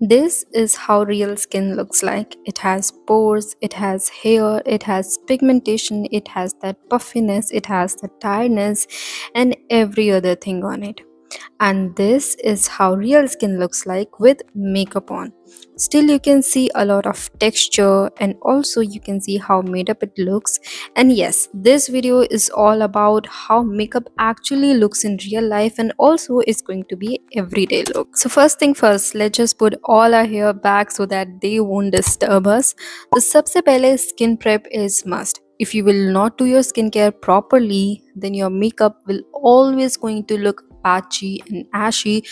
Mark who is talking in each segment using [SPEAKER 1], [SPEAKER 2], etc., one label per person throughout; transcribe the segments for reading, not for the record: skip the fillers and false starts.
[SPEAKER 1] This is how real skin looks like. It has pores, it has hair, it has pigmentation, it has that puffiness, it has the tiredness, and every other thing on it. And this is how real skin looks like with makeup on. Still, you can see a lot of texture, and also you can see how made up it looks. And yes, this video is all about how makeup actually looks in real life, and also is going to be everyday look. So first thing first, let's just put all our hair back so that they won't disturb us. The सबसे पहले skin prep is must. If you will not do your skincare properly, then your makeup will always going to look patchy and ashy,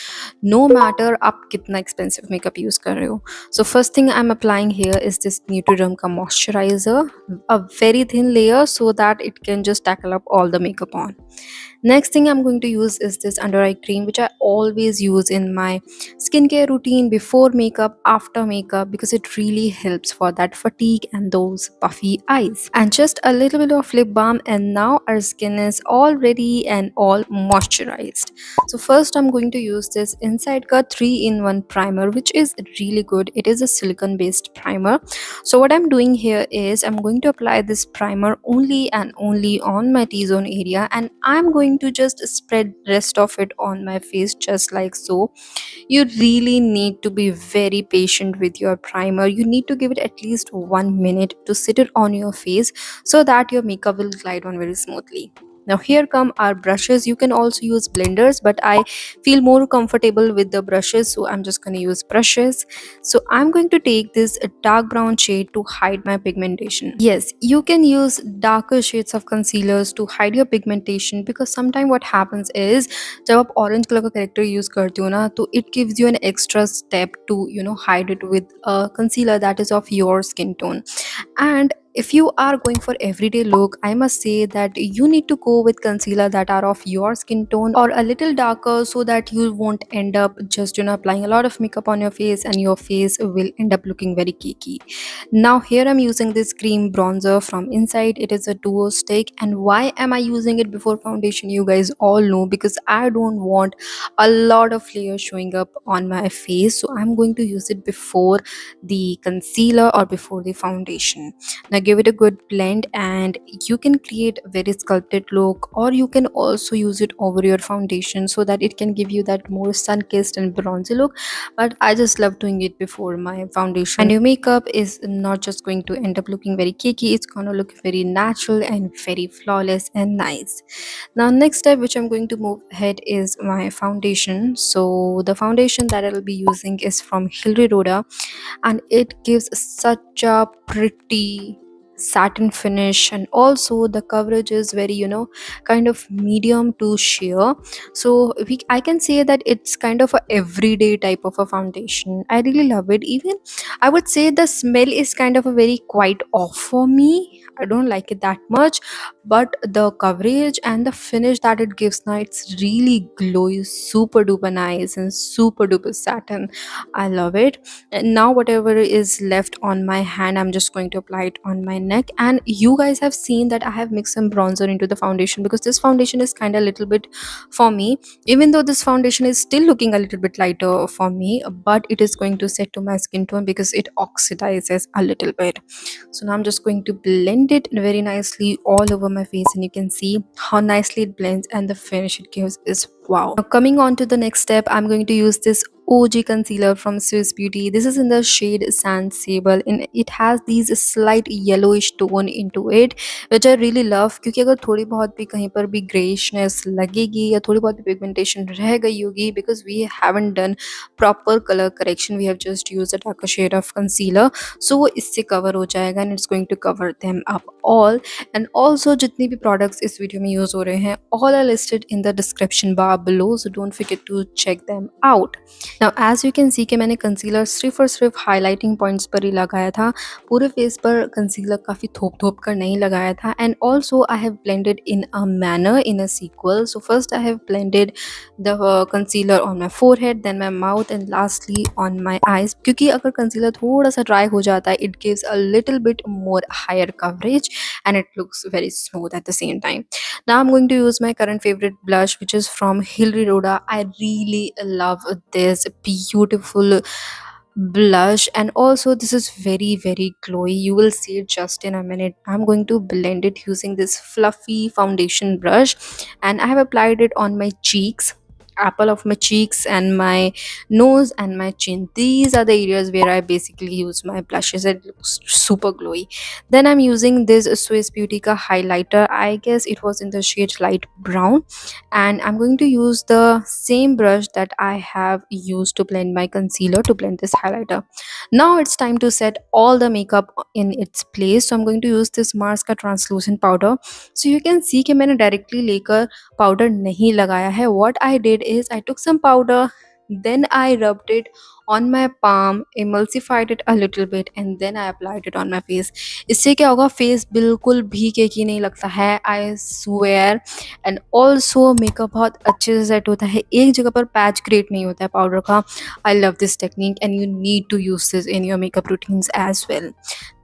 [SPEAKER 1] no matter आप कितना expensive makeup use कर रहे हो. So first thing I'm applying here is this Nutriderm का moisturizer, a very thin layer so that it can just tackle up all the makeup on. Next thing I'm going to use is this under eye cream, which I always use in my skincare routine before makeup, after makeup, because it really helps for that fatigue and those puffy eyes. And just a little bit of lip balm, and now our skin is all ready and all moisturized. So first I'm going to use this Inside Cut 3-in-1 primer, which is really good. It is a silicone based primer. So what I'm doing here is I'm going to apply this primer only and only on my T-zone area, and I'm going to just spread rest of it on my face just like so. You really need to be very patient with your primer. You need to give it at least 1 minute to sit it on your face so that your makeup will glide on very smoothly. Now here come our brushes. You can also use blenders, but I feel more comfortable with the brushes, so I'm just going to use brushes. So I'm going to take this dark brown shade to hide my pigmentation. Yes, you can use darker shades of concealers to hide your pigmentation, because sometimes what happens is जब आप orange color का character use करते हो ना, तो it gives you an extra step to hide it with a concealer that is of your skin tone. And if you are going for everyday look, I must say that you need to go with concealer that are of your skin tone or a little darker, so that you won't end up just applying a lot of makeup on your face and your face will end up looking very cakey. Now here I'm using this cream bronzer from Inside. It is a duo stick, and why am I using it before foundation? You guys all know, because I don't want a lot of layers showing up on my face, so I'm going to use it before the concealer or before the foundation. Now give it a good blend, and you can create a very sculpted look, or you can also use it over your foundation so that it can give you that more sun-kissed and bronzy look. But I just love doing it before my foundation, and your makeup is not just going to end up looking very cakey, it's going to look very natural and very flawless and nice. Now next step which I'm going to move ahead is my foundation. So the foundation that I'll be using is from Hilary Rhoda, and it gives such a pretty satin finish, and also the coverage is very kind of medium to sheer. So I can say that it's kind of a everyday type of a foundation. I really love it. Even I would say the smell is kind of a very quite off for me. I don't like it that much, but the coverage and the finish that it gives now, it's really glowy, super duper nice and super duper satin. I love it. And now whatever is left on my hand, I'm just going to apply it on my neck. And you guys have seen that I have mixed some bronzer into the foundation, because this foundation is kind of a little bit for me, even though this foundation is still looking a little bit lighter for me, but it is going to set to my skin tone because it oxidizes a little bit. So now I'm just going to blend it very nicely all over my face, and you can see how nicely it blends, and the finish it gives is wow. Now coming on to the next step, I'm going to use this OG concealer from Swiss Beauty. This is in the shade Sand Sable, and it has these slight yellowish tone into it, which I really love. क्योंकि अगर थोड़ी बहुत भी कहीं पर भी ग्रेइशनेस लगेगी या थोड़ी बहुत भी पिगमेंटेशन रह गई होगी, because we haven't done proper color correction, we have just used a darker shade of concealer, so वो इससे cover हो जाएगा, and it's going to cover them up all. And also जितनी भी products इस वीडियो में use हो रहे हैं, all are listed in the description bar below, so don't forget to check them out. Now as you can see कि मैंने concealer सिर्फ और सिर्फ highlighting points पर ही लगाया था, पूरे face पर concealer काफ़ी थोप थोप कर नहीं लगाया था. And also I have blended in a manner, in a sequel. So first I have blended the concealer on my forehead, then my mouth, and lastly on my eyes. क्योंकि अगर concealer थोड़ा सा dry हो जाता है, it gives a little bit more higher coverage, and it looks very smooth at the same time. Now I'm going to use my current favorite blush, which is from Hilary Rhoda. I really love this beautiful blush, and also this is very very glowy. You will see it just in a minute. I'm going to blend it using this fluffy foundation brush, and I have applied it on my cheeks, apple of my cheeks, and my nose and my chin. These are the areas where I basically use my blushes. It looks super glowy. Then I'm using this Swiss Beautica highlighter. I guess it was in the shade light brown, and I'm going to use the same brush that I have used to blend my concealer to blend this highlighter. Now it's time to set all the makeup in its place. So I'm going to use this Mars का translucent powder. So you can see कि मैंने directly लेकर powder नहीं लगाया है. What I did is I took some powder, then I rubbed it on my palm, emulsified it a little bit, and then I applied it on my face. इससे क्या होगा, face बिल्कुल भी केकी नहीं लगता है, I swear. And also makeup बहुत अच्छे से सेट होता है, एक जगह पर पैच क्रिएट नहीं होता है पाउडर का. I love this technique and you need to use this in your makeup routines as well.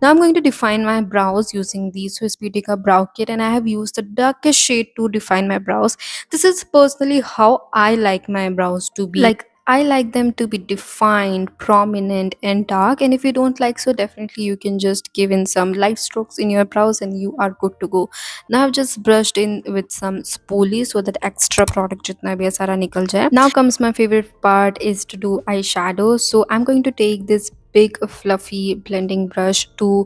[SPEAKER 1] Now I'm going to define my brows using the Swiss Beautica brow kit, and I have used the darkest shade to define my brows. This is personally how I like my brows to be. Like, I like them to be defined, prominent, and dark. And if you don't like so, definitely you can just give in some light strokes in your brows and you are good to go. Now I've just brushed in with some spoolie so that extra product jitna bhi hai sara nikal jaye. Now comes my favorite part, is to do eyeshadow. So I'm going to take this big fluffy blending brush to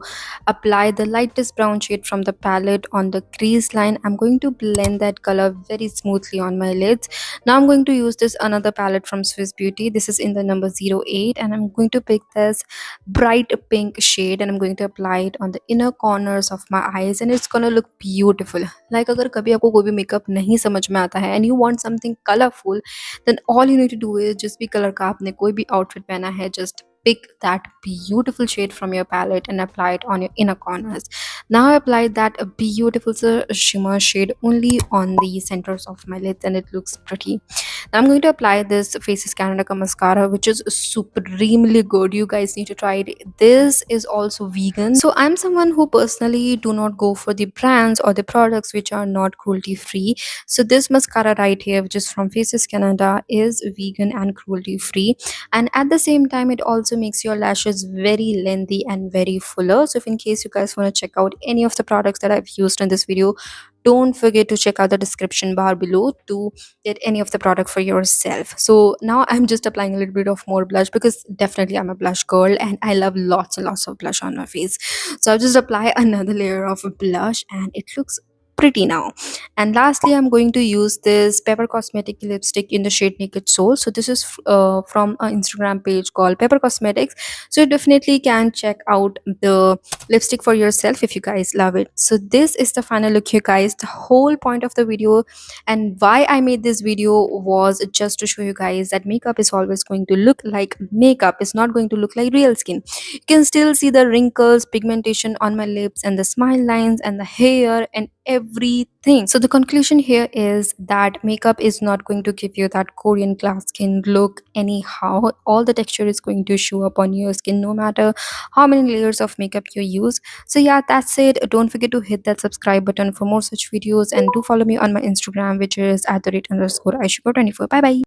[SPEAKER 1] apply the lightest brown shade from the palette on the crease line. I'm going to blend that color very smoothly on my lids. Now I'm going to use this another palette from Swiss Beauty. This is in the number 08, and I'm going to pick this bright pink shade, and I'm going to apply it on the inner corners of my eyes, and it's gonna look beautiful. Like अगर कभी आपको कोई भी makeup नहीं समझ में आता है and you want something colorful, then all you need to do is just be color का आपने कोई भी outfit पहना है, just pick that beautiful shade from your palette and apply it on your inner corners. Now I applied that beautiful shimmer shade only on the centers of my lids, and it looks pretty. Now I'm going to apply this Faces Canada ka mascara, which is supremely good. You guys need to try it. This is also vegan. So I'm someone who personally do not go for the brands or the products which are not cruelty free. So this mascara right here, which is from Faces Canada, is vegan and cruelty free, and at the same time it also makes your lashes very lengthy and very fuller. So if in case you guys want to check out any of the products that I've used in this video, don't forget to check out the description bar below to get any of the product for yourself. So now I'm just applying a little bit of more blush because definitely I'm a blush girl and I love lots and lots of blush on my face. So I'll just apply another layer of blush and it looks pretty now. And lastly, I'm going to use this Pepper Cosmetic lipstick in the shade Naked Soul. So this is from an Instagram page called Pepper Cosmetics. So you definitely can check out the lipstick for yourself if you guys love it. So this is the final look, you guys. The whole point of the video and why I made this video was just to show you guys that makeup is always going to look like makeup. It's not going to look like real skin. You can still see the wrinkles, pigmentation on my lips, and the smile lines, and the hair, and everything. So the conclusion here is that makeup is not going to give you that Korean glass skin look anyhow. All the texture is going to show up on your skin no matter how many layers of makeup you use. So yeah, that's it. Don't forget to hit that subscribe button for more such videos, and do follow me on my Instagram, which is @_Ayushika24. Bye bye.